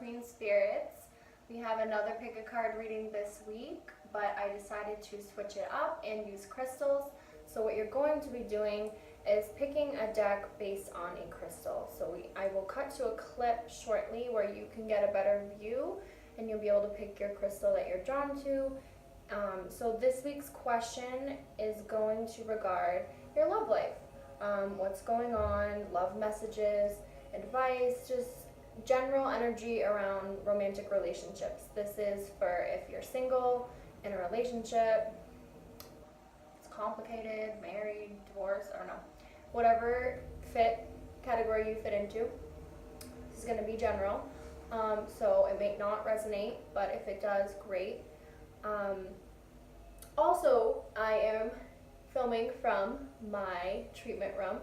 Chakraqueenspirits. We have another pick a card reading this week, but I decided to switch it up and use crystals. So what you're going to be doing is picking a deck based on a crystal. So I will cut to a clip shortly where you can get a better view and you'll be able to pick your crystal that you're drawn to. So this week's question is going to regard your love life. What's going on, love messages, advice, just general energy around romantic relationships. This is for if you're single, in a relationship, it's complicated, married, divorced, I don't know. Whatever category you fit into, this is going to be general. So it may not resonate, but if it does, great. Also, I am filming from my treatment room.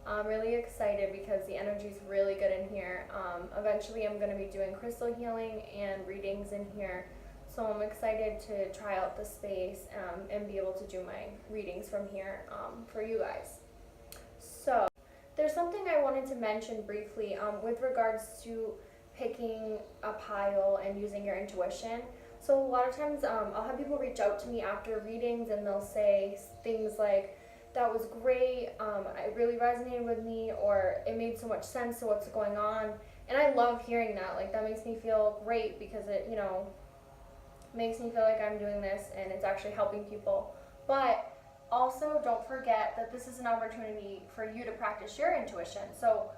I'm really excited because the energy is really good in here. Eventually I'm going to be doing crystal healing and readings in here. So I'm excited to try out the space and be able to do my readings from here for you guys. So there's something I wanted to mention briefly with regards to picking a pile and using your intuition. So a lot of times I'll have people reach out to me after readings and they'll say things like, that was great, it really resonated with me, or it made so much sense to what's going on. And I love hearing that. Like, that makes me feel great because it, makes me feel like I'm doing this and it's actually helping people. But also don't forget that this is an opportunity for you to practice your intuition. So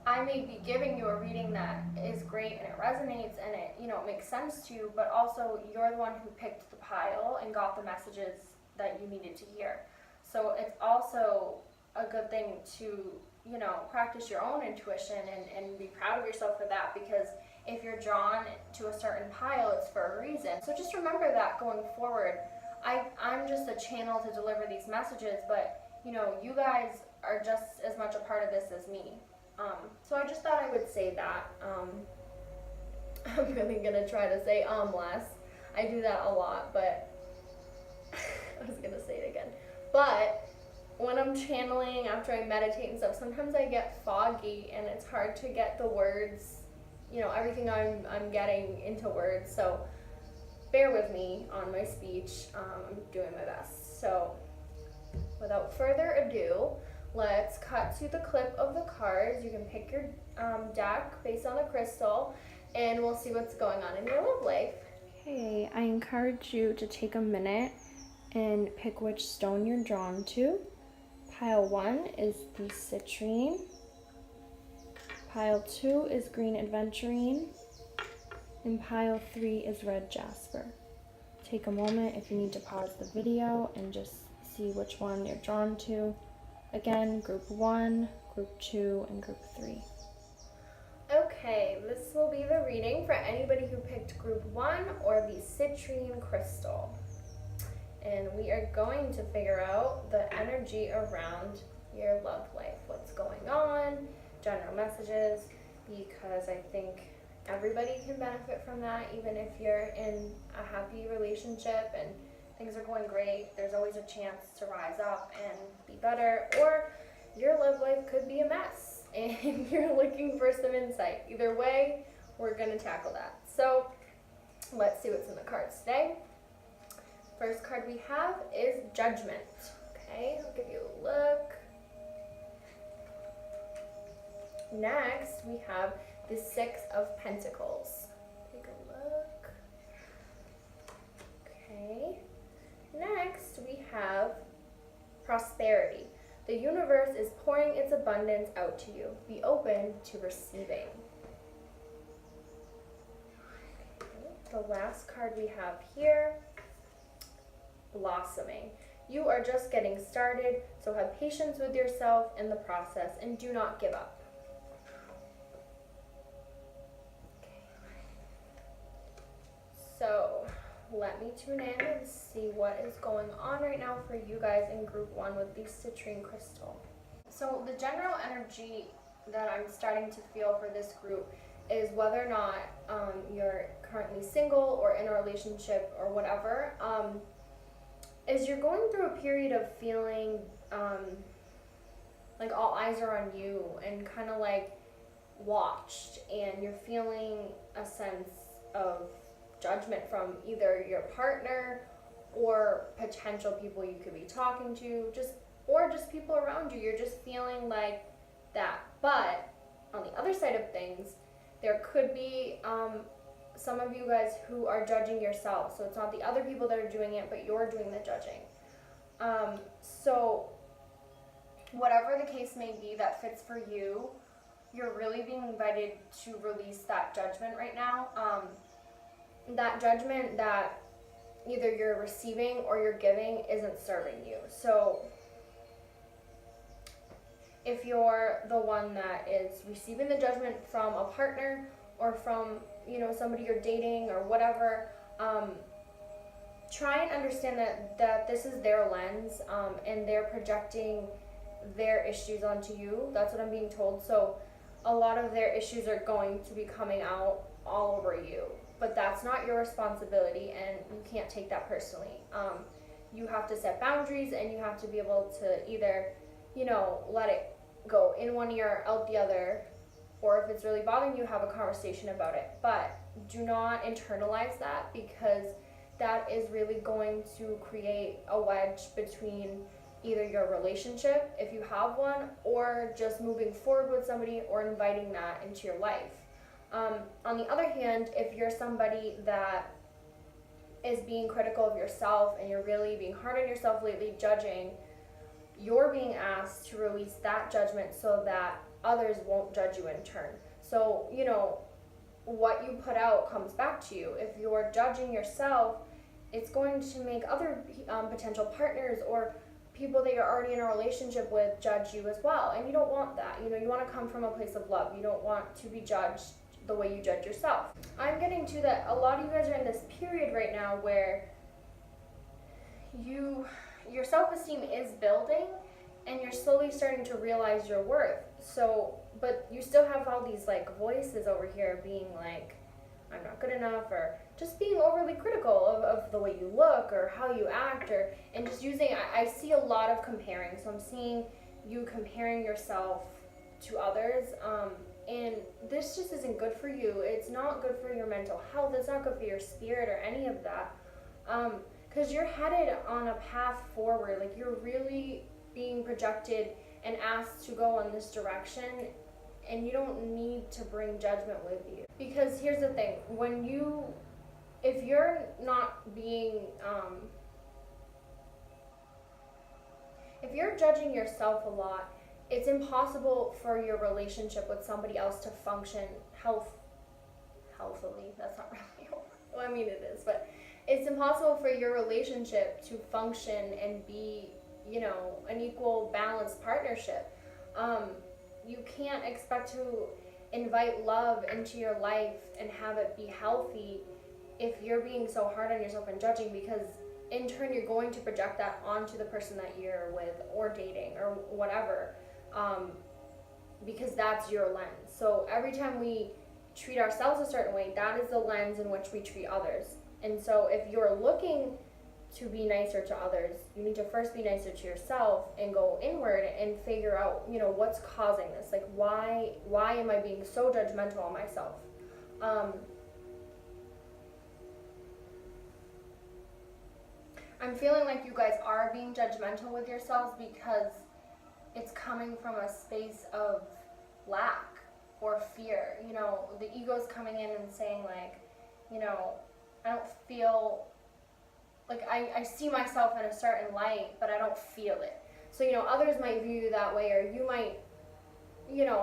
I may be giving you a reading that is great and it resonates and it, makes sense to you, but also you're the one who picked the pile and got the messages that you needed to hear. So it's also a good thing to, practice your own intuition and be proud of yourself for that, because if you're drawn to a certain pile, it's for a reason. So just remember that going forward. I'm just a channel to deliver these messages, but, you guys are just as much a part of this as me. So I just thought I would say that. I'm really going to try to say less. I do that a lot, but I was going to say it again. But when I'm channeling, after I meditate and stuff, sometimes I get foggy and it's hard to get the words, everything I'm getting into words. So bear with me on my speech. I'm doing my best. So without further ado, let's cut to the clip of the cards. You can pick your deck based on the crystal and we'll see what's going on in your love life. Okay, I encourage you to take a minute and pick which stone you're drawn to. Pile 1 is the citrine. Pile 2 is green aventurine. And pile 3 is red jasper. Take a moment if you need to pause the video and just see which one you're drawn to. Again, group 1, group 2, and group 3. Okay, this will be the reading for anybody who picked group 1 or the citrine crystal. And we are going to figure out the energy around your love life, what's going on, general messages, because I think everybody can benefit from that. Even if you're in a happy relationship and things are going great, there's always a chance to rise up and be better, or your love life could be a mess and you're looking for some insight. Either way, we're going to tackle that. So let's see what's in the cards today. First card we have is Judgment. Okay, I'll give you a look. Next, we have the Six of Pentacles. Take a look. Okay. Next, we have Prosperity. The universe is pouring its abundance out to you. Be open to receiving. Okay. The last card we have here, Blossoming. You are just getting started, so have patience with yourself in the process and do not give up. Okay. So let me tune in and see what is going on right now for you guys in group 1 with the citrine crystal. So the general energy that I'm starting to feel for this group is whether or not you're currently single or in a relationship or whatever, is you're going through a period of feeling like all eyes are on you and kind of like watched and you're feeling a sense of judgment from either your partner or potential people you could be talking to, just people around you. You're just feeling like that. But on the other side of things, there could be some of you guys who are judging yourself. So it's not the other people that are doing it, but you're doing the judging. So whatever the case may be that fits for you, you're really being invited to release that judgment right now. That judgment that either you're receiving or you're giving isn't serving you. So if you're the one that is receiving the judgment from a partner or from, somebody you're dating or whatever, try and understand that this is their lens, and they're projecting their issues onto you. That's what I'm being told. So a lot of their issues are going to be coming out all over you, but that's not your responsibility, and you can't take that personally. You have to set boundaries, and you have to be able to either, let it go in one ear, out the other, or if it's really bothering you, have a conversation about it. But do not internalize that, because that is really going to create a wedge between either your relationship, if you have one, or just moving forward with somebody or inviting that into your life. On the other hand, if you're somebody that is being critical of yourself and you're really being hard on yourself lately, judging, you're being asked to release that judgment so that others won't judge you in turn. So, what you put out comes back to you. If you're judging yourself, it's going to make other potential partners or people that you're already in a relationship with judge you as well. And you don't want that. You want to come from a place of love. You don't want to be judged the way you judge yourself. I'm getting to that a lot of you guys are in this period right now where your self-esteem is building and you're slowly starting to realize your worth. So, but you still have all these voices over here being like, I'm not good enough, or just being overly critical of the way you look or how you act, and just using, I see a lot of comparing. So I'm seeing you comparing yourself to others, and this just isn't good for you. It's not good for your mental health. It's not good for your spirit or any of that, because you're headed on a path forward. You're really being projected and asked to go in this direction, and you don't need to bring judgment with you. Because here's the thing, if you're not being, if you're judging yourself a lot, it's impossible for your relationship with somebody else to function healthily. That's not really, well, I mean it is, but it's impossible for your relationship to function and be, an equal, balanced partnership. You can't expect to invite love into your life and have it be healthy if you're being so hard on yourself and judging, because in turn you're going to project that onto the person that you're with or dating or whatever, because that's your lens. So every time we treat ourselves a certain way, that is the lens in which we treat others. And so if you're looking to be nicer to others, you need to first be nicer to yourself and go inward and figure out, what's causing this. Why am I being so judgmental on myself? I'm feeling like you guys are being judgmental with yourselves because it's coming from a space of lack or fear. The ego's coming in and saying I don't feel I see myself in a certain light, but I don't feel it. So, others might view you that way, or you might,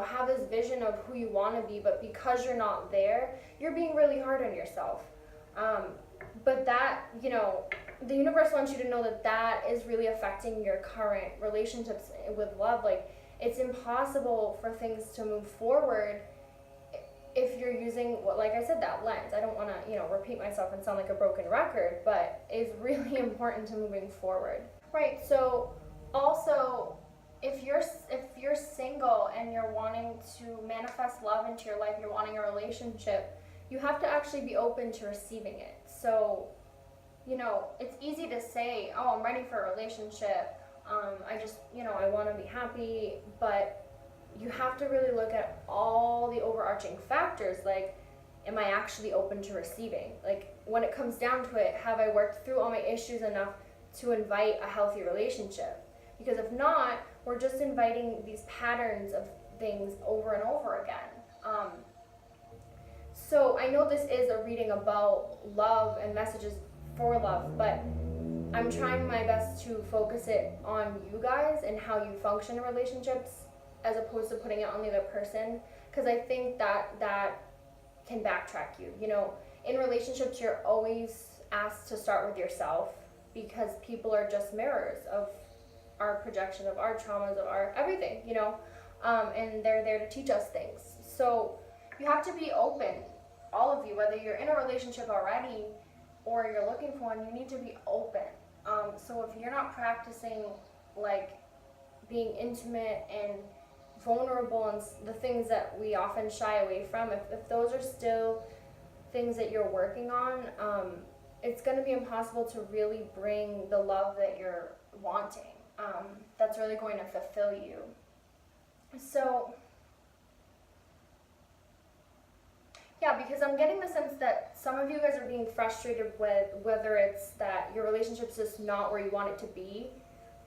have this vision of who you want to be, but because you're not there, you're being really hard on yourself. But that, the universe wants you to know that is really affecting your current relationships with love. It's impossible for things to move forward if you're using, like I said, that lens. I don't want to, repeat myself and sound like a broken record, but it's really important to moving forward. Right, so also, if you're single and you're wanting to manifest love into your life, you're wanting a relationship, you have to actually be open to receiving it. So, it's easy to say, oh, I'm ready for a relationship, I just, I want to be happy, but you have to really look at all the overarching factors, like, am I actually open to receiving? Like, when it comes down to it, have I worked through all my issues enough to invite a healthy relationship? Because if not, we're just inviting these patterns of things over and over again. So I know this is a reading about love and messages for love, but I'm trying my best to focus it on you guys and how you function in relationships, as opposed to putting it on the other person, because I think that can backtrack you. You know, in relationships, you're always asked to start with yourself, because people are just mirrors of our projection, of our traumas, of our everything, you know, and they're there to teach us things. So you have to be open, all of you, whether you're in a relationship already or you're looking for one, you need to be open. So if you're not practicing, like, being intimate and vulnerable and the things that we often shy away from, if those are still things that you're working on, it's going to be impossible to really bring the love that you're wanting, that's really going to fulfill you. So yeah, because I'm getting the sense that some of you guys are being frustrated with whether it's that your relationship's just not where you want it to be,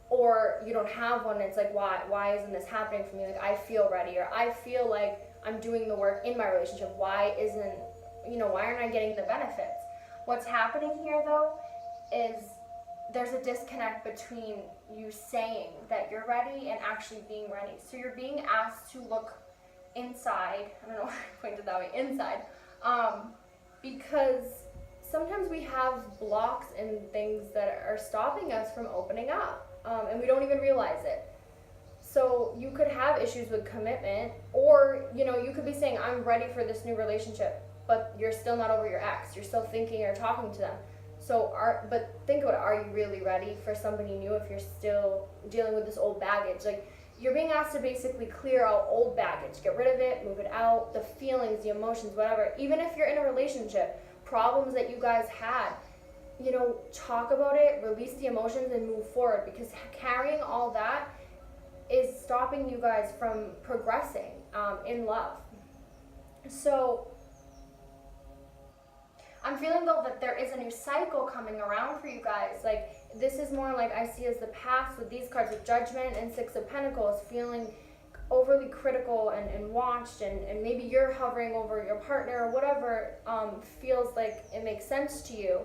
or you don't have one. It's like, why isn't this happening for me? Like, I feel ready, or I feel like I'm doing the work in my relationship. Why aren't I getting the benefits? What's happening here, though, is there's a disconnect between you saying that you're ready and actually being ready. So you're being asked to look inside. I don't know why I pointed that way, inside. Because sometimes we have blocks and things that are stopping us from opening up, and we don't even realize it. So you could have issues with commitment, or, you know, you could be saying, I'm ready for this new relationship, but you're still not over your ex. You're still thinking or talking to them. But think about it. Are you really ready for somebody new if you're still dealing with this old baggage? Like, you're being asked to basically clear out old baggage, get rid of it, move it out, the feelings, the emotions, whatever. Even if you're in a relationship, problems that you guys had, you know, talk about it, release the emotions, and move forward, because carrying all that is stopping you guys from progressing in love. So I'm feeling, though, that there is a new cycle coming around for you guys. Like, this is more like I see as the past with these cards of Judgment and Six of Pentacles, feeling overly critical and watched, and maybe you're hovering over your partner or whatever feels like it makes sense to you.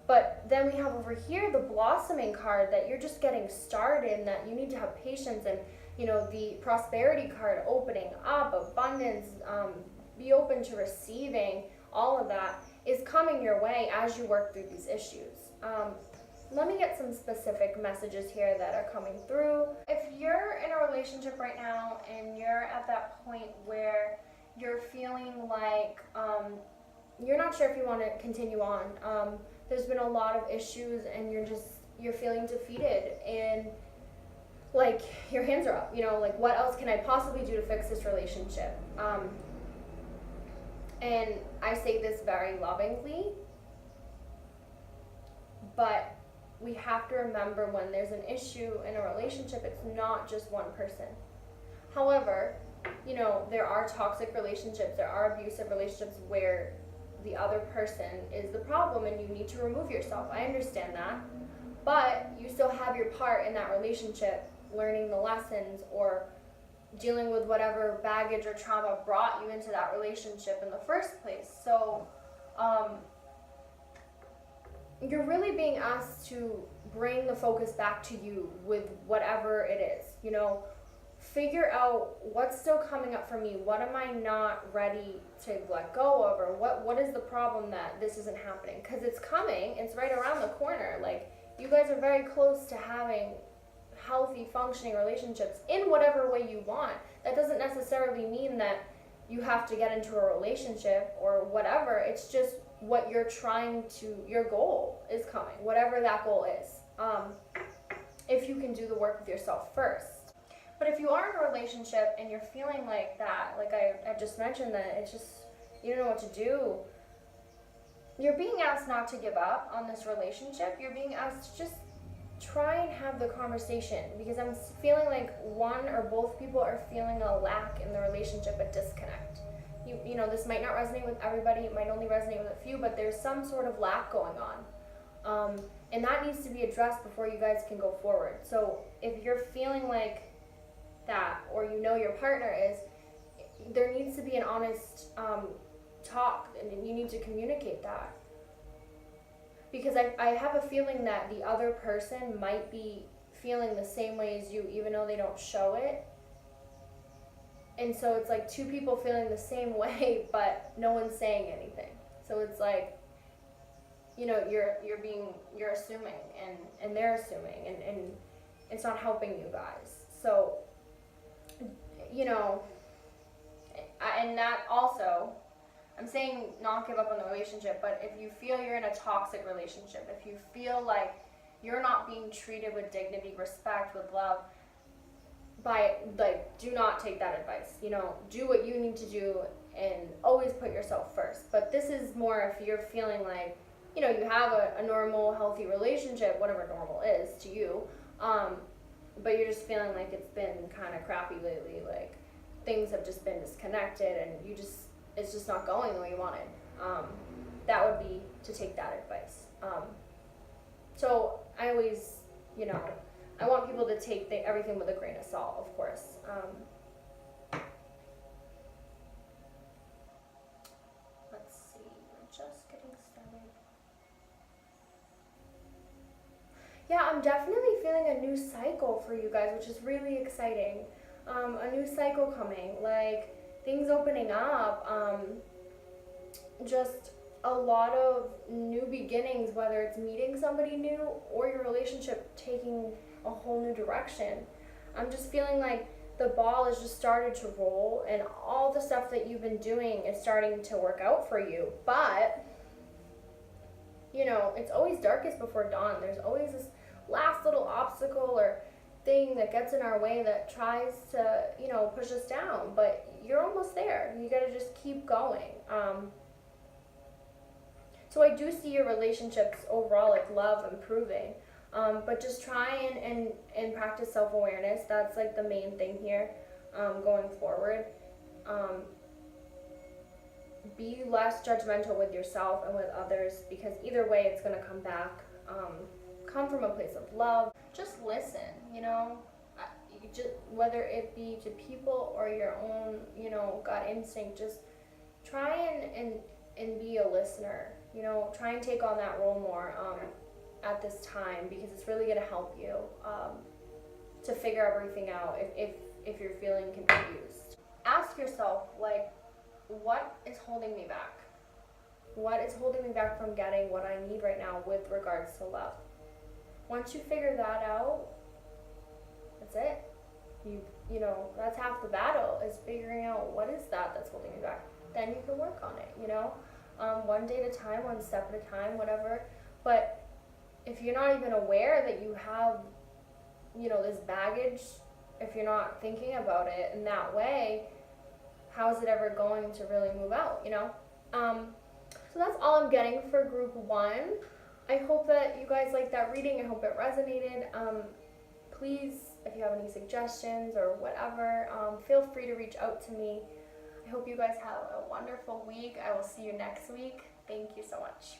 But then we have over here the blossoming card, that you're just getting started and that you need to have patience, and, you know, the prosperity card, opening up, abundance, be open to receiving. All of that is coming your way as you work through these issues. Let me get some specific messages here that are coming through. If you're in a relationship right now and you're at that point where you're feeling like you're not sure if you want to continue on, there's been a lot of issues and you're feeling defeated, and like your hands are up, you know, like, what else can I possibly do to fix this relationship? And I say this very lovingly, but we have to remember, when there's an issue in a relationship, it's not just one person. However, you know, there are toxic relationships, there are abusive relationships where the other person is the problem and you need to remove yourself. I understand that. But you still have your part in that relationship, learning the lessons or dealing with whatever baggage or trauma brought you into that relationship in the first place. So you're really being asked to bring the focus back to you with whatever it is. You know, figure out what's still coming up for me. What am I not ready to let go of? Or what is the problem that this isn't happening? Because it's coming. It's right around the corner. Like, you guys are very close to having healthy, functioning relationships in whatever way you want. That doesn't necessarily mean that you have to get into a relationship or whatever. It's just what you're trying to, your goal is coming, whatever that goal is. If you can do the work with yourself first. But if you are in a relationship and you're feeling like that, like I just mentioned, that it's just, you don't know what to do, you're being asked not to give up on this relationship. You're being asked to just try and have the conversation, because I'm feeling like one or both people are feeling a lack in the relationship, a disconnect. You know, this might not resonate with everybody, it might only resonate with a few, but there's some sort of lack going on. And that needs to be addressed before you guys can go forward. So if you're feeling like that, or you know your partner is, there needs to be an honest talk, and you need to communicate that. Because I have a feeling that the other person might be feeling the same way as you, even though they don't show it. And so it's like two people feeling the same way, but no one's saying anything. So it's like, you know, you're assuming, and they're assuming, and it's not helping you guys. So, you know, and that also, I'm saying not give up on the relationship, but if you feel you're in a toxic relationship, if you feel like you're not being treated with dignity, respect, with love, do not take that advice. You know, do what you need to do and always put yourself first. But this is more if you're feeling like, you know, you have a normal, healthy relationship, whatever normal is to you, but you're just feeling like it's been kind of crappy lately, like things have just been disconnected, and it's just not going the way you wanted. That would be to take that advice. So I always, you know, I want people to take everything with a grain of salt, of course. Let's see, we're just getting started. Yeah, I'm definitely feeling a new cycle for you guys, which is really exciting. A new cycle coming, like things opening up, just a lot of new beginnings, whether it's meeting somebody new or your relationship taking a whole new direction. I'm just feeling like the ball has just started to roll, and all the stuff that you've been doing is starting to work out for you. But, you know, it's always darkest before dawn. There's always this last little obstacle or thing that gets in our way that tries to, you know, push us down. But you're almost there. You gotta just keep going. So I do see your relationships overall, like love, improving. But just try and practice self-awareness. That's like the main thing here, going forward. Be less judgmental with yourself and with others, because either way it's gonna come back. Come from a place of love. Just listen, you know, whether it be to people or your own, you know, gut instinct. Just try and be a listener. You know, try and take on that role more. At this time, because it's really going to help you to figure everything out if you're feeling confused. Ask yourself, like, what is holding me back? What is holding me back from getting what I need right now with regards to love? Once you figure that out, that's it. You know, that's half the battle, is figuring out what is that's holding you back. Then you can work on it, you know, one day at a time, one step at a time, whatever. But if you're not even aware that you have, you know, this baggage, if you're not thinking about it in that way, how is it ever going to really move out, you know? So that's all I'm getting for group 1. I hope that you guys liked that reading. I hope it resonated. Please, if you have any suggestions or whatever, feel free to reach out to me. I hope you guys have a wonderful week. I will see you next week. Thank you so much.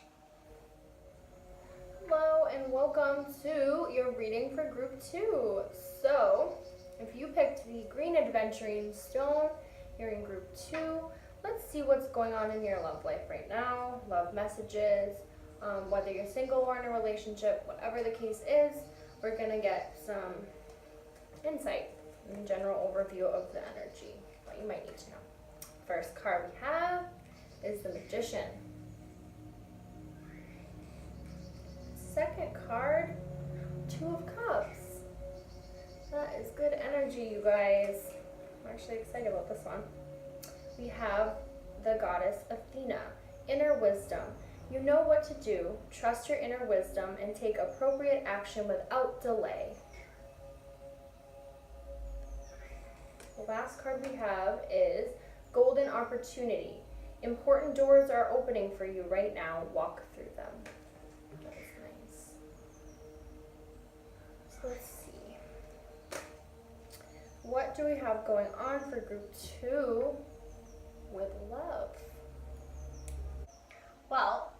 Hello and welcome to your reading for group 2. So, if you picked the green aventurine stone, you're in group 2. Let's see what's going on in your love life right now, love messages, whether you're single or in a relationship, whatever the case is, we're going to get some insight and general overview of the energy, what you might need to know. First card we have is the Magician. Second card, 2 of Cups. That is good energy, you guys. I'm actually excited about this one. We have the Goddess Athena, inner wisdom. You know what to do. Trust your inner wisdom and take appropriate action without delay. The last card we have is Golden Opportunity. Important doors are opening for you right now. Walk through them. let's see. What do we have going on for group 2 with love? Well,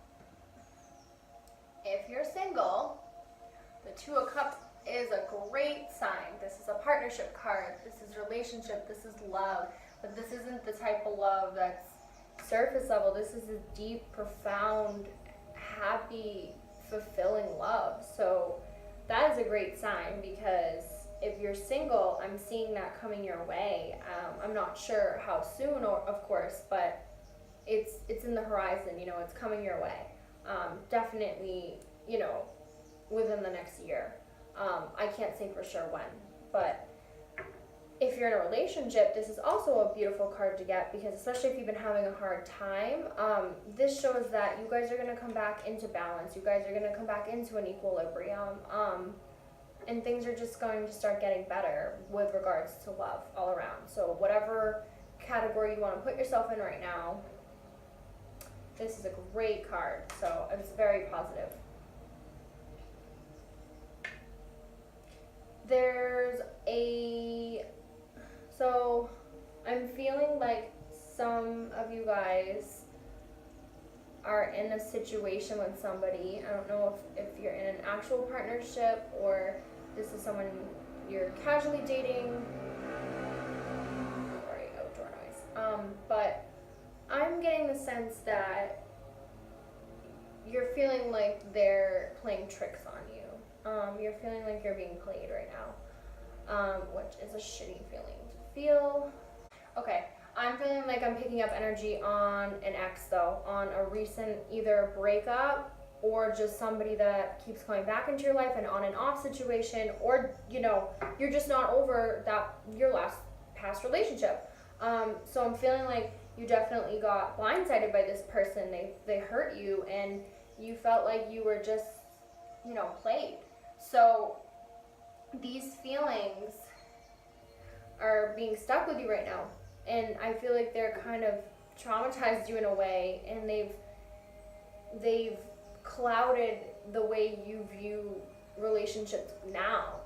if you're single, the 2 of Cups is a great sign. This is a partnership card. This is relationship. This is love. But this isn't the type of love that's surface level. This is a deep, profound, happy, fulfilling love. So that is a great sign, because if you're single, I'm seeing that coming your way. I'm not sure how soon, or, of course, but it's in the horizon. You know, it's coming your way. Definitely, you know, within the next year. I can't say for sure when, but if you're in a relationship, this is also a beautiful card to get, because especially if you've been having a hard time, this shows that you guys are going to come back into balance. You guys are going to come back into an equilibrium, and things are just going to start getting better with regards to love all around. So whatever category you want to put yourself in right now, this is a great card. So it's very positive. So I'm feeling like some of you guys are in a situation with somebody. I don't know if you're in an actual partnership or this is someone you're casually dating. Sorry, outdoor noise. But I'm getting the sense that you're feeling like they're playing tricks on you. You're feeling like you're being played right now, which is a shitty feeling to feel. Okay, I'm feeling like I'm picking up energy on an ex though, on a recent either breakup or just somebody that keeps coming back into your life, an on and off situation, or you know, you're just not over your past relationship. So I'm feeling like you definitely got blindsided by this person. They hurt you and you felt like you were just, you know, played. So these feelings are being stuck with you right now, and I feel like they're kind of traumatized you in a way, and they've clouded the way you view relationships now,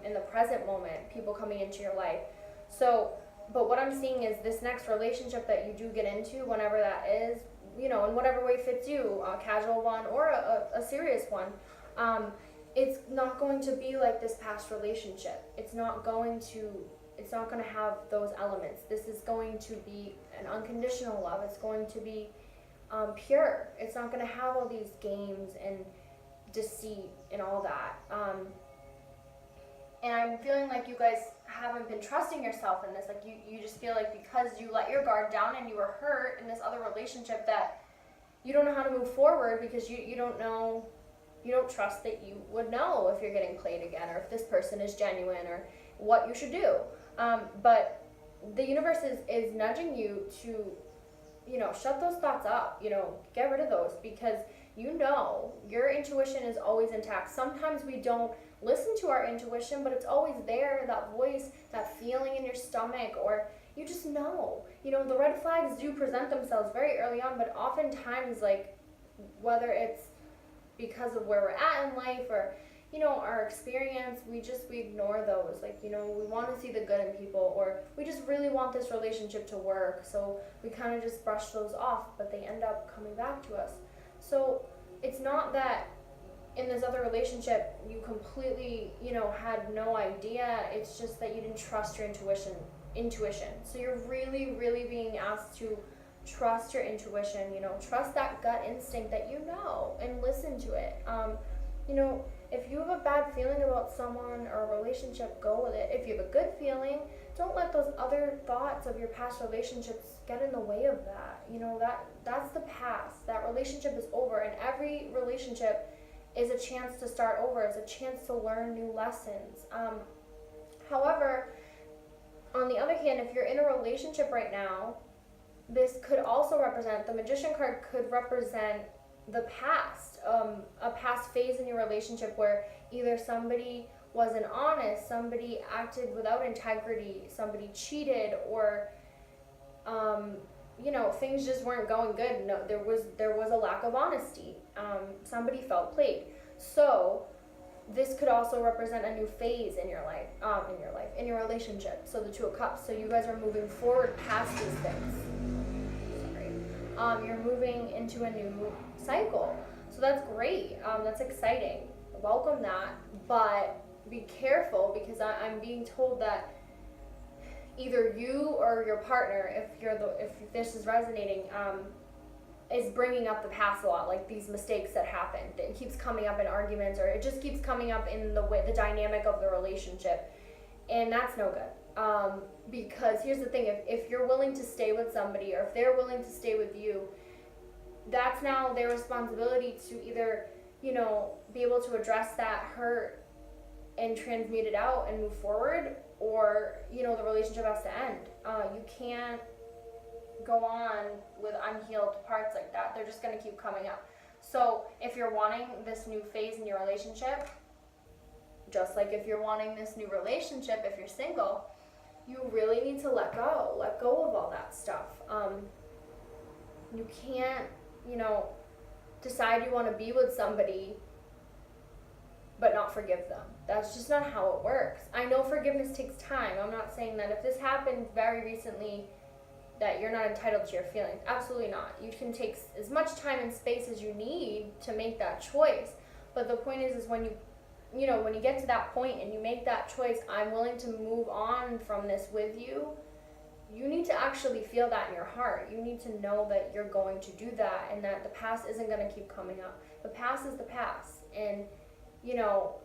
in the present moment, people coming into your life. So, but what I'm seeing is this next relationship that you do get into, whenever that is, you know, in whatever way fits you, a casual one or a serious one, it's not going to be like this past relationship. It's not going to have those elements. This is going to be an unconditional love. It's going to be pure. It's not going to have all these games and deceit and all that. And I'm feeling like you guys haven't been trusting yourself in this. Like you just feel like because you let your guard down and you were hurt in this other relationship that you don't know how to move forward, because you don't know, you don't trust that you would know if you're getting played again, or if this person is genuine, or what you should do. But the universe is nudging you to, you know, shut those thoughts up, you know, get rid of those, because you know your intuition is always intact. Sometimes we don't listen to our intuition, but it's always there, that voice, that feeling in your stomach, or you just know. You know, the red flags do present themselves very early on, but oftentimes, like, whether it's because of where we're at in life or, you know, our experience, we ignore those. Like, you know, we want to see the good in people, or we just really want this relationship to work, so we kind of just brush those off, but they end up coming back to us. So it's not that in this other relationship you completely, you know, had no idea. It's just that you didn't trust your intuition. So you're really, really being asked to trust your intuition, you know, trust that gut instinct that you know, and listen to it. You know, if you have a bad feeling about someone or a relationship, go with it. If you have a good feeling, don't let those other thoughts of your past relationships get in the way of that. You know, that's the past. That relationship is over, and every relationship is a chance to start over. It's a chance to learn new lessons. However, on the other hand, if you're in a relationship right now, this could also represent, the Magician card could represent the past, a past phase in your relationship where either somebody wasn't honest, somebody acted without integrity, somebody cheated, or you know, things just weren't going good. No, there was a lack of honesty. Somebody felt played. So this could also represent a new phase in your life, in your relationship. So the Two of Cups. So you guys are moving forward past these things. Sorry. You're moving into a new cycle. So that's great. That's exciting. Welcome that. But be careful, because I'm being told that either you or your partner, if this is resonating, is bringing up the past a lot, like these mistakes that happened. It keeps coming up in arguments, or it just keeps coming up in the dynamic of the relationship, and that's no good. Because here's the thing: if you're willing to stay with somebody, or if they're willing to stay with you, that's now their responsibility to either, be able to address that hurt and transmute it out and move forward, or the relationship has to end. You can't go on with unhealed parts like that. They're just going to keep coming up. So if you're wanting this new phase in your relationship, just like if you're wanting this new relationship, if you're single, you really need to let go of all that stuff. You can't, decide you want to be with somebody but not forgive them. That's just not how it works. I know forgiveness takes time. I'm not saying that if this happened very recently that you're not entitled to your feelings. Absolutely not. You can take as much time and space as you need to make that choice. But the point is when when you get to that point and you make that choice, I'm willing to move on from this with you, you need to actually feel that in your heart. You need to know that you're going to do that, and that the past isn't going to keep coming up. The past is the past. And,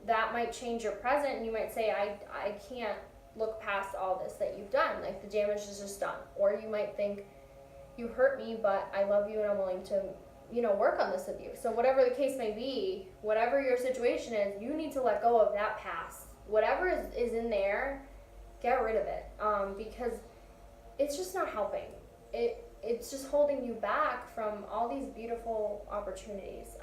that might change your present, and you might say, I can't look past all this that you've done. Like, the damage is just done. Or you might think, you hurt me, but I love you and I'm willing to, work on this with you. So whatever the case may be, whatever your situation is, you need to let go of that past. Whatever is in there, get rid of it. Because it's just not helping. It's just holding you back from all these beautiful opportunities.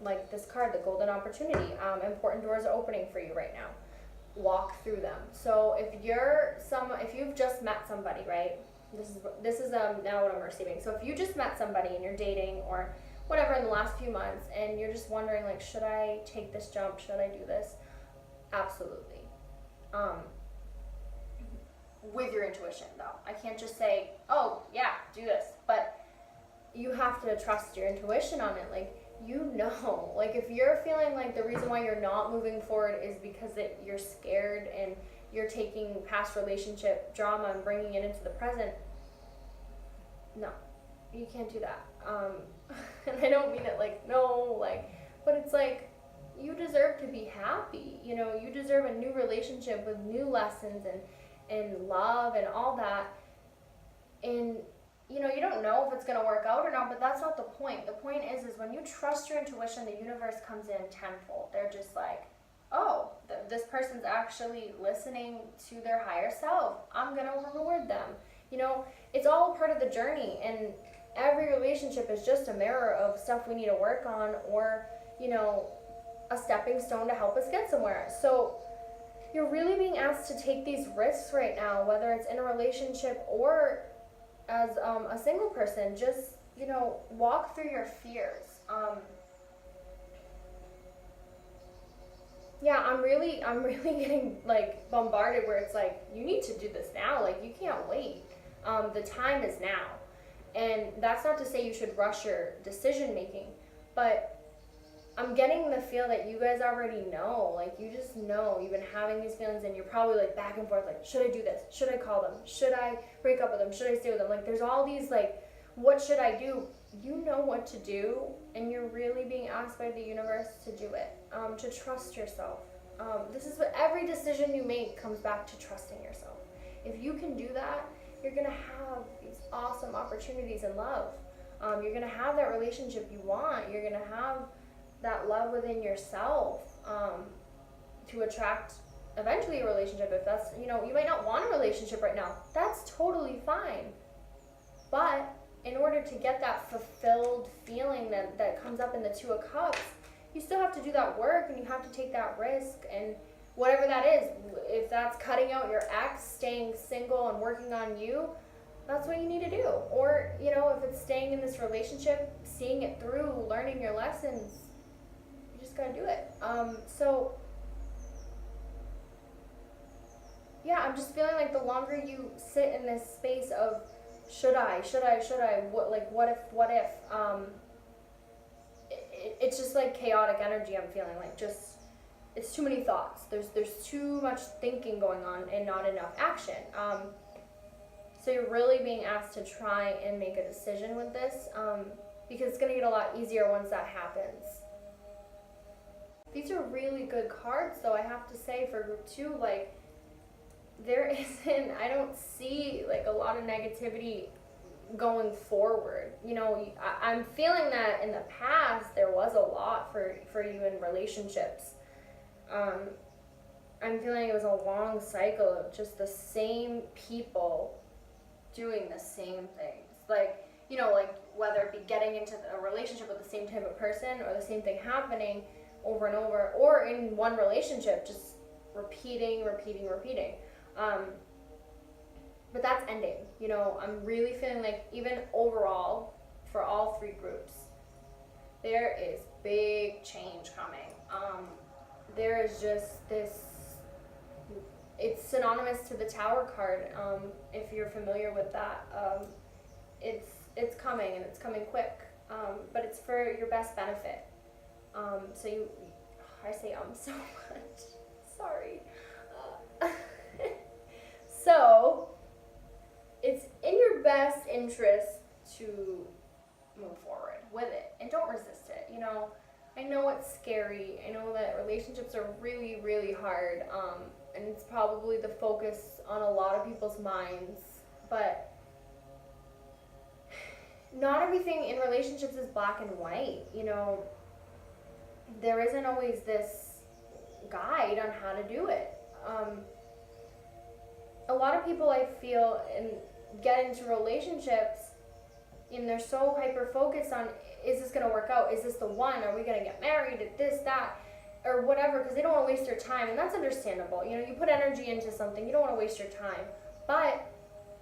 Like this card, the golden opportunity. Important doors are opening for you right now. Walk through them. So if you've just met somebody, right? This is now what I'm receiving. So if you just met somebody and you're dating or whatever in the last few months, and you're just wondering, like, should I take this jump? Should I do this? Absolutely. With your intuition, though. I can't just say, oh yeah, do this. But you have to trust your intuition on it. Like, like if you're feeling like the reason why you're not moving forward is because you're scared and you're taking past relationship drama and bringing it into the present, no, you can't do that. And I don't mean it but it's like, you deserve to be happy. You deserve a new relationship with new lessons and love and all that. And you don't know if it's going to work out or not, but that's not the point. The point is when you trust your intuition, the universe comes in tenfold. They're just like, oh, this person's actually listening to their higher self. I'm going to reward them. It's all part of the journey, and every relationship is just a mirror of stuff we need to work on, or, a stepping stone to help us get somewhere. So you're really being asked to take these risks right now, whether it's in a relationship or as a single person. Just, walk through your fears. Yeah, I'm really getting bombarded where it's like, you need to do this now. Like, you can't wait. The time is now. And that's not to say you should rush your decision making, but I'm getting the feel that you guys already know. Like, you just know. You've been having these feelings, and you're probably back and forth, should I do this? Should I call them? Should I break up with them? Should I stay with them? There's all these what should I do? You know what to do, and you're really being asked by the universe to do it. To trust yourself. This is what every decision you make comes back to trusting yourself. If you can do that, you're gonna have these awesome opportunities in love. You're gonna have that relationship you want. You're gonna have that love within yourself to attract eventually a relationship. If that's, you might not want a relationship right now. That's totally fine. But in order to get that fulfilled feeling that comes up in the Two of Cups, you still have to do that work, and you have to take that risk, and whatever that is, if that's cutting out your ex, staying single and working on you, that's what you need to do. Or, if it's staying in this relationship, seeing it through, learning your lessons, you just gotta do it. So yeah, I'm just feeling like the longer you sit in this space of should I, what if, it's just like chaotic energy. I'm feeling like just, it's too many thoughts. There's too much thinking going on and not enough action. So you're really being asked to try and make a decision with this, because it's gonna get a lot easier once that happens. These are really good cards, though, I have to say, for group 2. Like, I don't see like a lot of negativity going forward. You know, I'm feeling that in the past there was a lot for you in relationships. I'm feeling it was a long cycle of just the same people doing the same things. Like, you know, like whether it be getting into a relationship with the same type of person or the same thing happening over and over, or in one relationship just repeating. But that's ending. You know, I'm really feeling like even overall for all 3 groups, there is big change coming. There is just this, it's synonymous to the Tower card, if you're familiar with that. It's coming, and it's coming quick, but it's for your best benefit. So I say so much, sorry. So it's in your best interest to move forward with it, and don't resist it. You know, I know it's scary. I know that relationships are really, really hard, and it's probably the focus on a lot of people's minds, but not everything in relationships is black and white. You know, there isn't always this guide on how to do it. A lot of people, I feel, get into relationships and they're so hyper focused on, is this going to work out? Is this the one? Are we going to get married? This, that, or whatever, because they don't want to waste their time, and that's understandable. You know, you put energy into something, you don't want to waste your time. But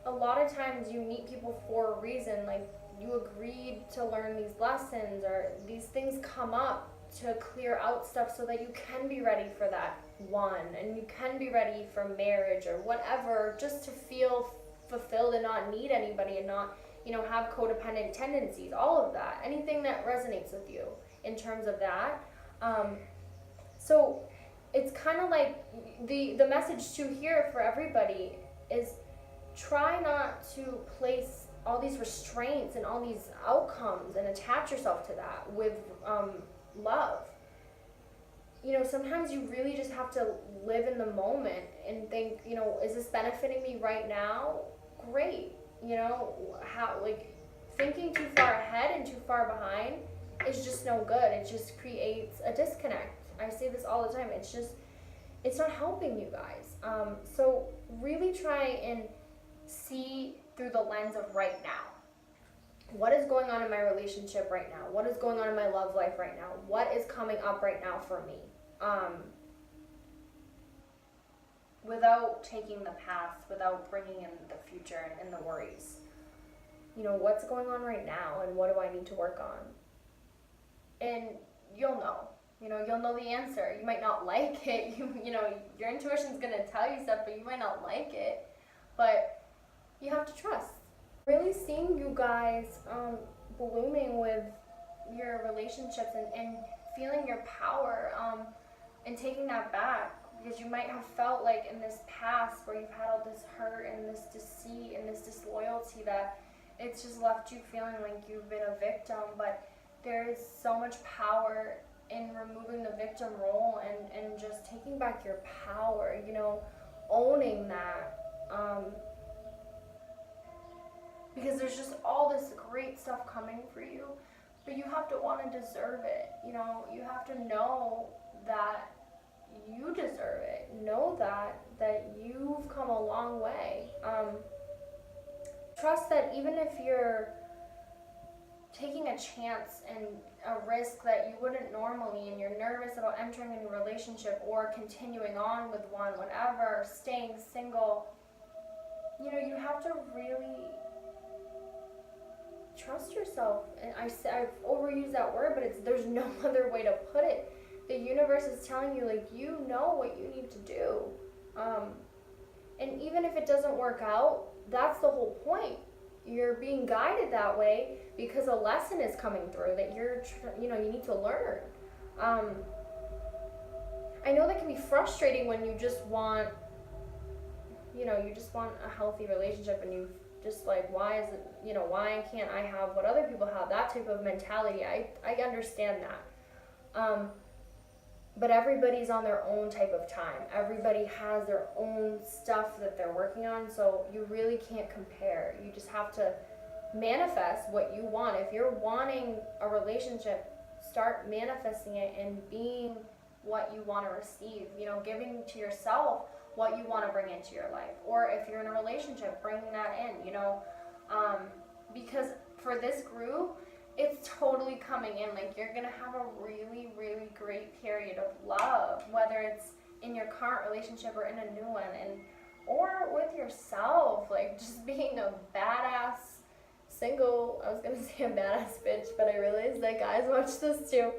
a lot of times you meet people for a reason. Like, you agreed to learn these lessons, or these things come up to clear out stuff so that you can be ready for that one, and you can be ready for marriage or whatever, just to feel fulfilled and not need anybody, and not, you know, have codependent tendencies, all of that, anything that resonates with you in terms of that. So it's kind of like the message too here for everybody is try not to place all these restraints and all these outcomes and attach yourself to that with love. You know, sometimes you really just have to live in the moment and think, you know, is this benefiting me right now? Great. You know, how, like, thinking too far ahead and too far behind is just no good. It just creates a disconnect. I say this all the time. It's not helping you guys. So really try and see through the lens of right now. What is going on in my relationship right now? What is going on in my love life right now? What is coming up right now for me? Without taking the past, without bringing in the future and the worries. You know, what's going on right now, and what do I need to work on? And you'll know. You know, you'll know the answer. You might not like it. You know, your intuition's going to tell you stuff, but you might not like it. But you have to trust. Really seeing you guys blooming with your relationships and feeling your power and taking that back. Because you might have felt like in this past where you've had all this hurt and this deceit and this disloyalty that it's just left you feeling like you've been a victim. But there is so much power in removing the victim role and just taking back your power, you know, owning that. Because there's just all this great stuff coming for you, but you have to want to deserve it. You know, you have to know that you deserve it. Know that you've come a long way. Trust that even if you're taking a chance and a risk that you wouldn't normally, and you're nervous about entering a new relationship or continuing on with one, whatever, staying single, you know, you have to really trust yourself. And I've overused that word, but there's no other way to put it. the universe is telling you, like, you know what you need to do. And even if it doesn't work out, that's the whole point. You're being guided that way because a lesson is coming through that you need to learn. I know that can be frustrating when you just want, a healthy relationship, and you just like, why is it, why can't I have what other people have? That type of mentality. I understand that. But everybody's on their own type of time. Everybody has their own stuff that they're working on, so you really can't compare. You just have to manifest what you want. If you're wanting a relationship, start manifesting it and being what you want to receive. Giving to yourself what you want to bring into your life. Or if you're in a relationship, bringing that in, because for this group, it's totally coming in. Like, you're gonna have a really, really great period of love, whether it's in your current relationship or in a new one, or with yourself, like just being a badass single. I was gonna say a badass bitch, but I realized that guys watch this too.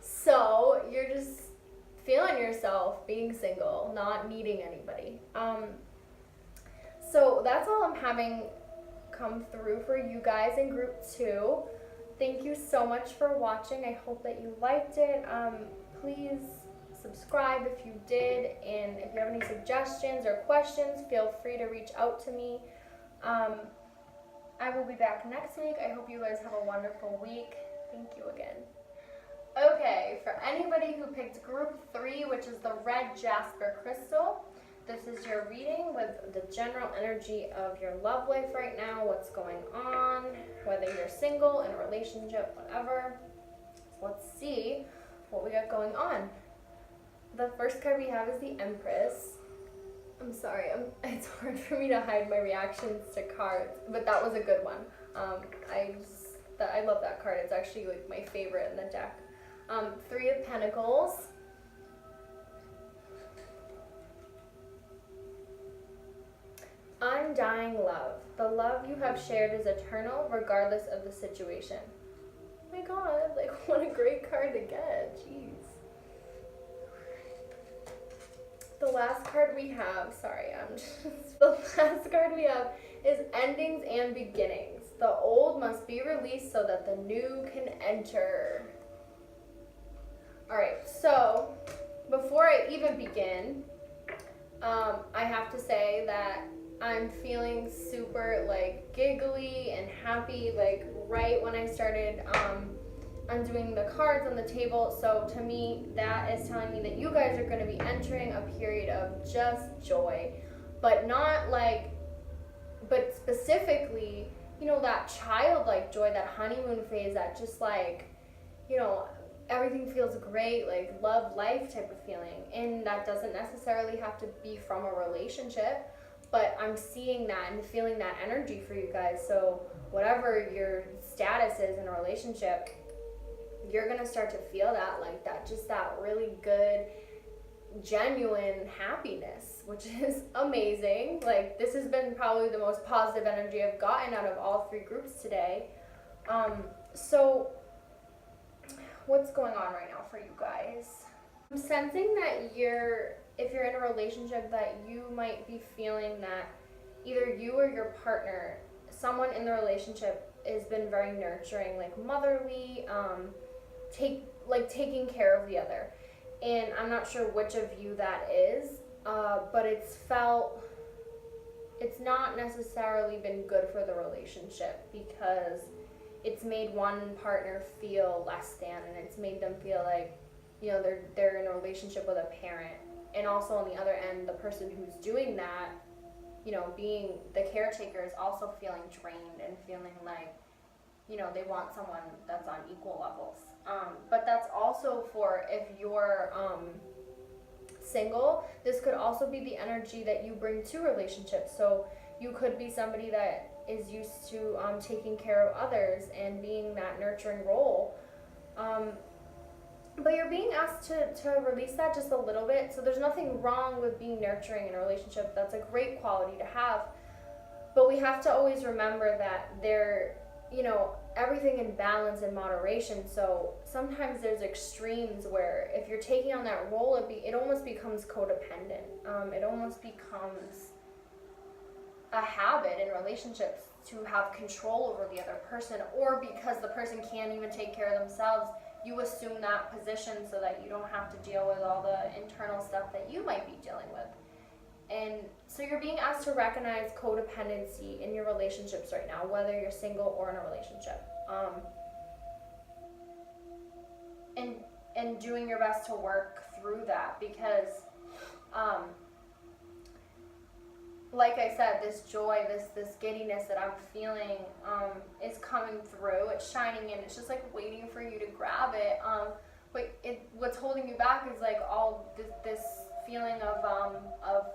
So you're just feeling yourself being single, not needing anybody. So that's all I'm having come through for you guys in group 2. Thank you so much for watching. I hope that you liked it. Please subscribe if you did, and if you have any suggestions or questions, feel free to reach out to me. I will be back next week. I hope you guys have a wonderful week. Thank you again. Okay, for anybody who picked group 3, which is the red jasper crystal, this is your reading with the general energy of your love life right now, what's going on, whether you're single, in a relationship, whatever. So let's see what we got going on. The first card we have is the Empress. I'm sorry, it's hard for me to hide my reactions to cards, but that was a good one. I love that card. It's actually like my favorite in the deck. 3 of Pentacles. Undying love. The love you have shared is eternal regardless of the situation. Oh my god, like what a great card to get. Jeez. The last card we have, the last card we have is endings and beginnings. The old must be released so that the new can enter. Alright, so before I even begin, I have to say that I'm feeling super like giggly and happy like right when I started undoing the cards on the table. So to me, that is telling me that you guys are going to be entering a period of just joy, but specifically, that childlike joy, that honeymoon phase, that just like, everything feels great, like love life type of feeling. And that doesn't necessarily have to be from a relationship, but I'm seeing that and feeling that energy for you guys. So whatever your status is in a relationship, you're gonna start to feel that, like that, just that really good, genuine happiness, which is amazing. Like, this has been probably the most positive energy I've gotten out of all 3 groups today. So what's going on right now for you guys? I'm sensing that if you're in a relationship, that you might be feeling that either you or your partner, someone in the relationship, has been very nurturing, like motherly, taking care of the other. And I'm not sure which of you that is, but it's not necessarily been good for the relationship, because it's made one partner feel less than, and it's made them feel like, they're in a relationship with a parent. And also on the other end, the person who's doing that, being the caretaker, is also feeling drained and feeling like, they want someone that's on equal levels. But that's also for if you're single, this could also be the energy that you bring to relationships. So you could be somebody that is used to taking care of others and being that nurturing role. But you're being asked to release that just a little bit. So there's nothing wrong with being nurturing in a relationship. That's a great quality to have. But we have to always remember that everything in balance and moderation. So sometimes there's extremes where if you're taking on that role, it almost becomes codependent. It almost becomes a habit in relationships to have control over the other person, or because the person can't even take care of themselves, you assume that position so that you don't have to deal with all the internal stuff that you might be dealing with. And so you're being asked to recognize codependency in your relationships right now, whether you're single or in a relationship. And doing your best to work through that, because like I said, this joy, this giddiness that I'm feeling is coming through. It's shining in. It's just like waiting for you to grab it. But what's holding you back is like all this feeling of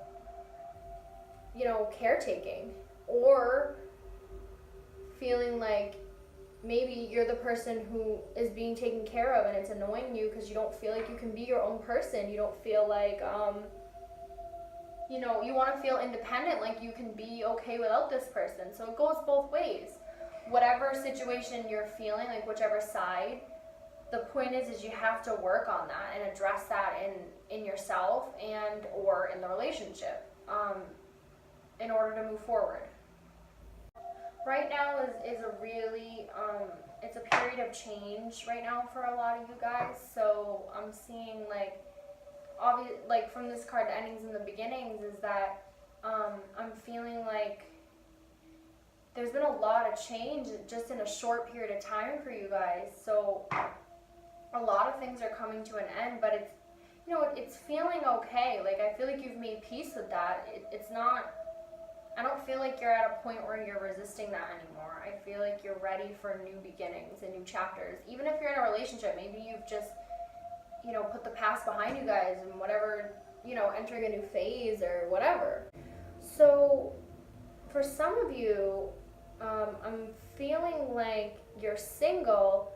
you know, caretaking, or feeling like maybe you're the person who is being taken care of and it's annoying you because you don't feel like you can be your own person. You don't feel like you know, you want to feel independent, like you can be okay without this person. So it goes both ways. Whatever situation you're feeling, like whichever side, the point is you have to work on that and address that in yourself and or in the relationship in order to move forward. Right now is a really, it's a period of change right now for a lot of you guys. So I'm seeing like from this card, the endings and the beginnings, is that I'm feeling like there's been a lot of change just in a short period of time for you guys. So a lot of things are coming to an end, but it's, you know, it's feeling okay. Like I feel like you've made peace with that. It's not, I don't feel like you're at a point where you're resisting that anymore. I feel like you're ready for new beginnings and new chapters. Even if you're in a relationship, maybe you've just, you know, put the past behind you guys and whatever, you know, entering a new phase or whatever. So for some of you, I'm feeling like you're single,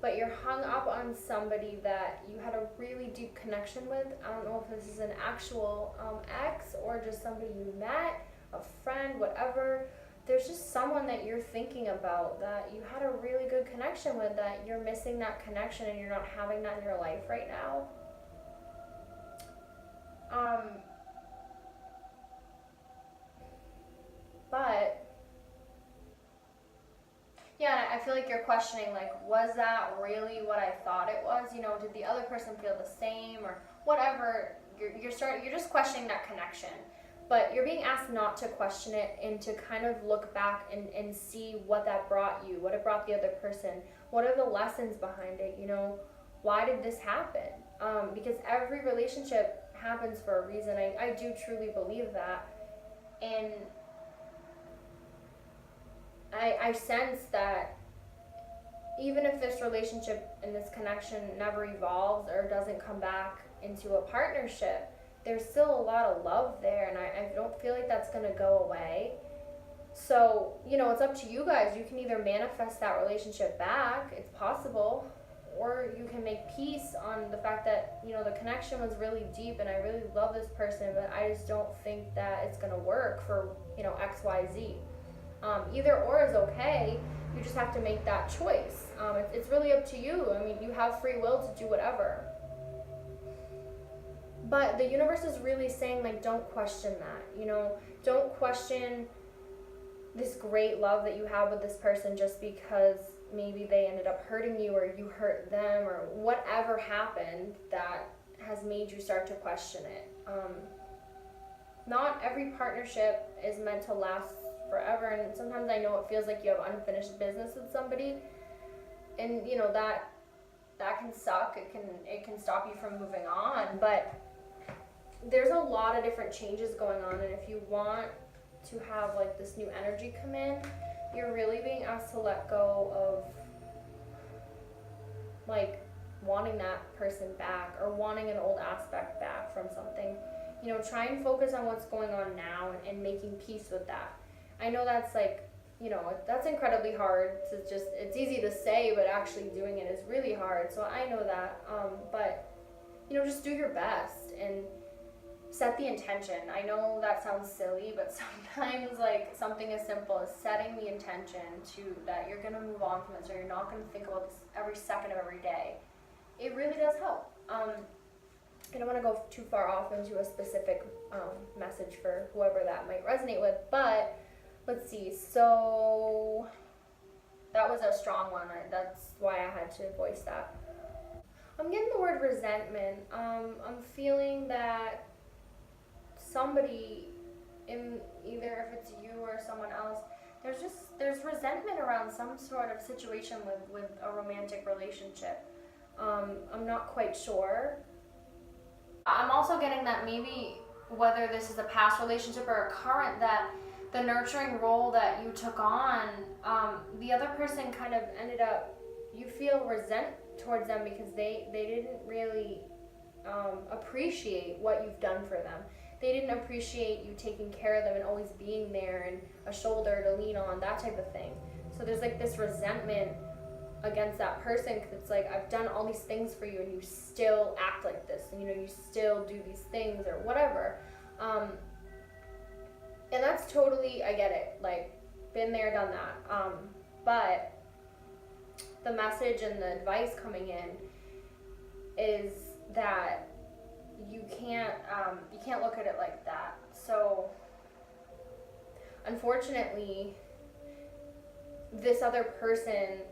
but you're hung up on somebody that you had a really deep connection with. I don't know if this is an actual ex or just somebody you met, a friend, whatever. There's just someone that you're thinking about that you had a really good connection with, that you're missing that connection and you're not having that in your life right now. But yeah, I feel like you're questioning, like, was that really what I thought it was? You know, did the other person feel the same or whatever? You're just questioning that connection. But you're being asked not to question it and to kind of look back and see what that brought you, what it brought the other person, what are the lessons behind it, you know, why did this happen? Because every relationship happens for a reason. I do truly believe that. And I sense that even if this relationship and this connection never evolves or doesn't come back into a partnership, there's still a lot of love there, and I don't feel like that's going to go away. So, you know, it's up to you guys. You can either manifest that relationship back, it's possible, or you can make peace on the fact that, you know, the connection was really deep and I really love this person, but I just don't think that it's going to work for, you know, X, Y, Z. Either or is okay. You just have to make that choice. It's really up to you. I mean, you have free will to do whatever. But the universe is really saying, like, don't question that, you know, don't question this great love that you have with this person just because maybe they ended up hurting you or you hurt them or whatever happened that has made you start to question it. Not every partnership is meant to last forever, and sometimes I know it feels like you have unfinished business with somebody, and you know that can suck. It can stop you from moving on, but there's a lot of different changes going on, and if you want to have like this new energy come in, you're really being asked to let go of like wanting that person back or wanting an old aspect back from something. You know, try and focus on what's going on now and making peace with that. I know that's like, you know, that's incredibly hard to just, it's easy to say, but actually doing it is really hard. So I know that, but you know, just do your best and set the intention. I know that sounds silly, but sometimes like something as simple as setting the intention to that you're gonna move on from this, or you're not gonna think about this every second of every day. It really does help. I don't want to go too far off into a specific message for whoever that might resonate with, but let's see. So that was a strong one. That's why I had to voice that. I'm getting the word resentment. I'm feeling that somebody, in either if it's you or someone else, there's resentment around some sort of situation with a romantic relationship. I'm not quite sure. I'm also getting that maybe whether this is a past relationship or a current, that the nurturing role that you took on, the other person kind of ended up, you feel resent towards them because they didn't really appreciate what you've done for them. They didn't appreciate you taking care of them and always being there and a shoulder to lean on, that type of thing. So there's like this resentment against that person because it's like, I've done all these things for you and you still act like this, and you still do these things or whatever. And that's totally, I get it, like, been there, done that. But the message and the advice coming in is that you can't look at it like that. So unfortunately, this other person,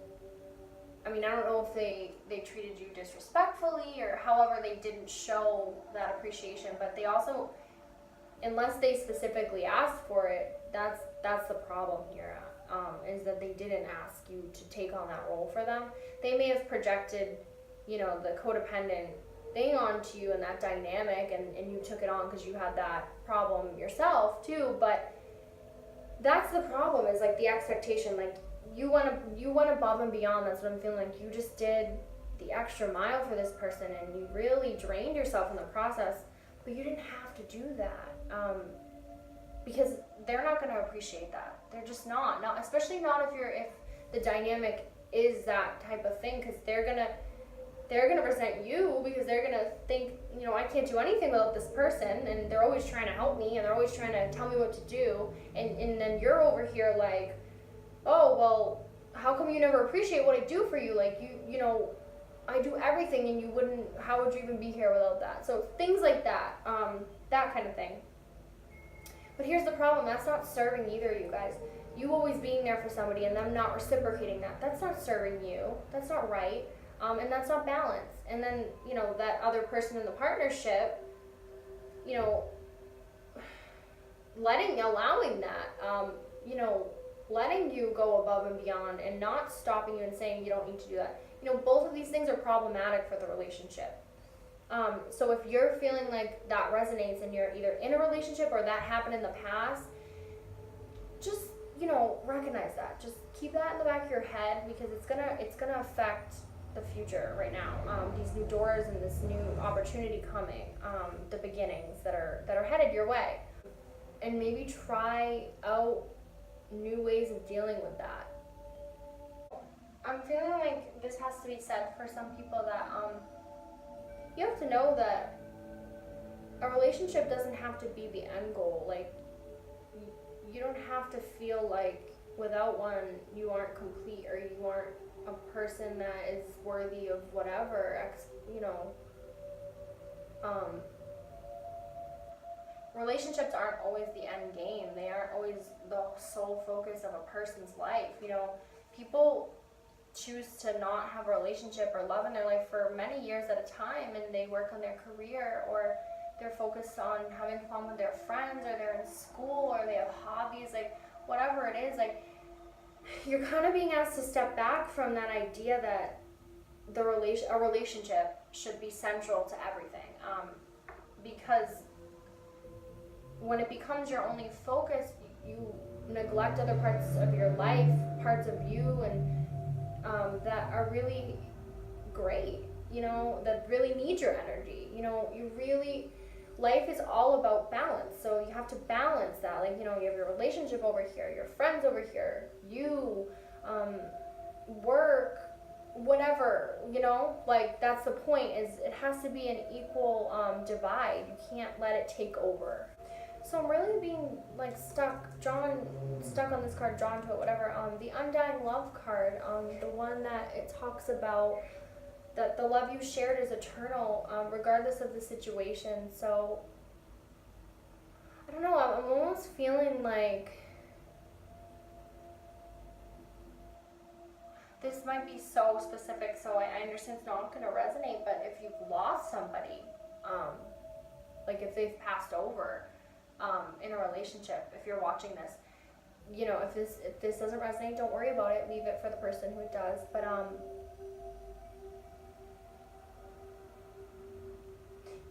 I mean, I don't know if they treated you disrespectfully or however they didn't show that appreciation, but they also, unless they specifically asked for it, that's the problem here, is that they didn't ask you to take on that role for them. They may have projected, the codependent thing onto you and that dynamic, and you took it on because you had that problem yourself too, but that's the problem, is like the expectation, like, you went above and beyond. That's what I'm feeling like. You just did the extra mile for this person, and you really drained yourself in the process, but you didn't have to do that, because they're not going to appreciate that. They're just not, especially not if the dynamic is that type of thing, because they're gonna resent you, because they're gonna think, I can't do anything without this person, and they're always trying to help me, and they're always trying to tell me what to do, and then you're over here like, oh, well, how come you never appreciate what I do for you? Like, I do everything, and how would you even be here without that? So things like that, that kind of thing. But here's the problem, that's not serving either, you guys. You always being there for somebody and them not reciprocating that's not serving you. That's not right, and that's not balance. And then, that other person in the partnership, allowing that, letting you go above and beyond and not stopping you and saying you don't need to do that. Both of these things are problematic for the relationship. So if you're feeling like that resonates and you're either in a relationship or that happened in the past, just, recognize that. Just keep that in the back of your head, because it's gonna affect the future right now. These new doors and this new opportunity coming, the beginnings that are headed your way. And maybe try out new ways of dealing with that. I'm feeling like this has to be said for some people, that you have to know that a relationship doesn't have to be the end goal. Like, you don't have to feel like without one you aren't complete, or you aren't a person that is worthy of whatever, relationships aren't always the end game. They aren't always the sole focus of a person's life. People choose to not have a relationship or love in their life for many years at a time, and they work on their career, or they're focused on having fun with their friends, or they're in school, or they have hobbies, like whatever it is. Like, you're kind of being asked to step back from that idea that a relationship should be central to everything, because when it becomes your only focus, you neglect other parts of your life, parts of you, and that are really great, that really need your energy. Life is all about balance, so you have to balance that. Like, you have your relationship over here, your friends over here, you, work, whatever, you know, like that's the point, is it has to be an equal divide. You can't let it take over. So I'm really being like stuck on this card, drawn to it, whatever. The Undying Love card, the one that it talks about that the love you shared is eternal, regardless of the situation. So I don't know, I'm almost feeling like this might be so specific, so I understand it's not going to resonate, but if you've lost somebody, like if they've passed over in a relationship, if you're watching this, you know, if this doesn't resonate, don't worry about it. Leave it for the person who it does. But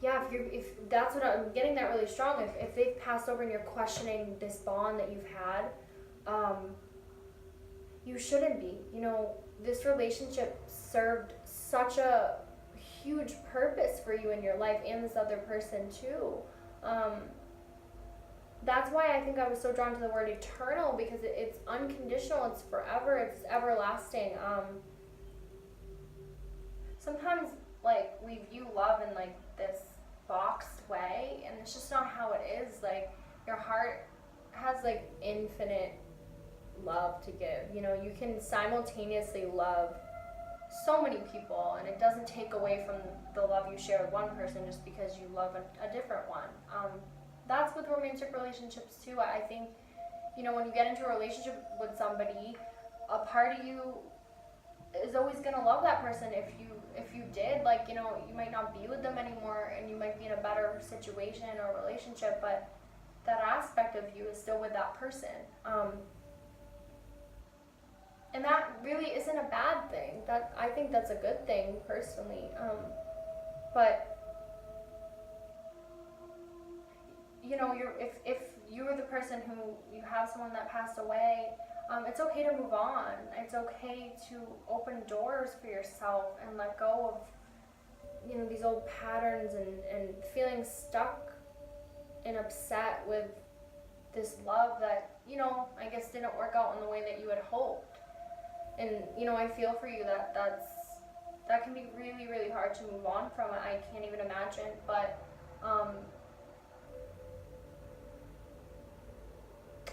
yeah, if that's what I'm getting, that really strong. If they've passed over and you're questioning this bond that you've had, you shouldn't be. You know, this relationship served such a huge purpose for you in your life and this other person too. That's why I think I was so drawn to the word eternal, because it's unconditional, it's forever, it's everlasting. Sometimes like we view love in like this boxed way, and it's just not how it is. Like your heart has like infinite love to give. You know, you can simultaneously love so many people, and it doesn't take away from the love you share with one person just because you love a different one. That's with romantic relationships too. I think, you know, when you get into a relationship with somebody, a part of you is always gonna love that person. If you did, like, you know, you might not be with them anymore and you might be in a better situation or relationship, but that aspect of you is still with that person. And that really isn't a bad thing. That, I think that's a good thing personally. But you know, if you're the person who, you have someone that passed away, it's okay to move on. It's okay to open doors for yourself and let go of, you know, these old patterns and feeling stuck and upset with this love that, you know, I guess didn't work out in the way that you had hoped. And, you know, I feel for you that can be really, really hard to move on from. I can't even imagine. But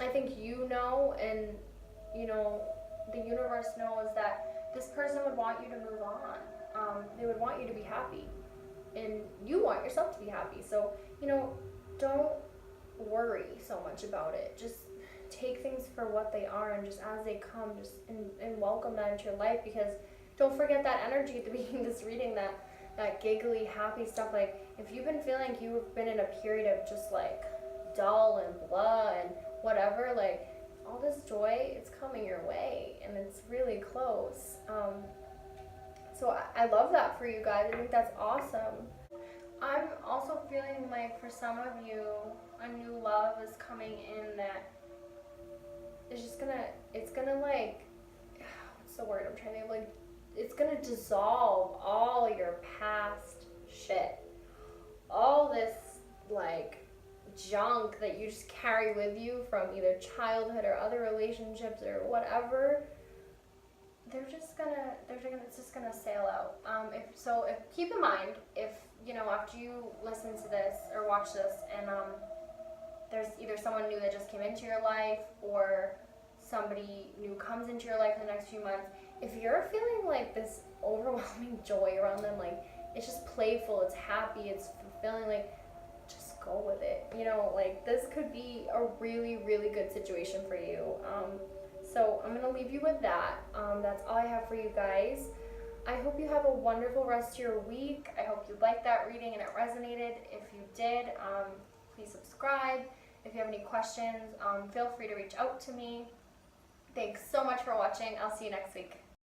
I think you know, and, you know, the universe knows that this person would want you to move on. They would want you to be happy. And you want yourself to be happy. So, you know, don't worry so much about it. Just take things for what they are, and just as they come, just and welcome that into your life. Because don't forget that energy at the beginning of this reading, that giggly, happy stuff. Like, if you've been feeling like you've been in a period of just like dull and blah and whatever, like all this joy, it's coming your way, and it's really close. So I love that for you guys. I think that's awesome. I'm also feeling like for some of you, a new love is coming in that is just it's gonna like, what's the word I'm trying to think of? Like, it's gonna dissolve all your past shit. All this like junk that you just carry with you from either childhood or other relationships or whatever. It's just gonna sail out. If keep in mind, if, you know, after you listen to this or watch this, and there's either someone new that just came into your life, or somebody new comes into your life in the next few months, if you're feeling like this overwhelming joy around them, like it's just playful, it's happy, it's fulfilling, like just go with it. You know, like this could be a really, really good situation for you. So I'm gonna leave you with that. That's all I have for you guys. I hope you have a wonderful rest of your week. I hope you liked that reading and it resonated. If you did, please subscribe. If you have any questions, feel free to reach out to me. Thanks so much for watching. I'll see you next week.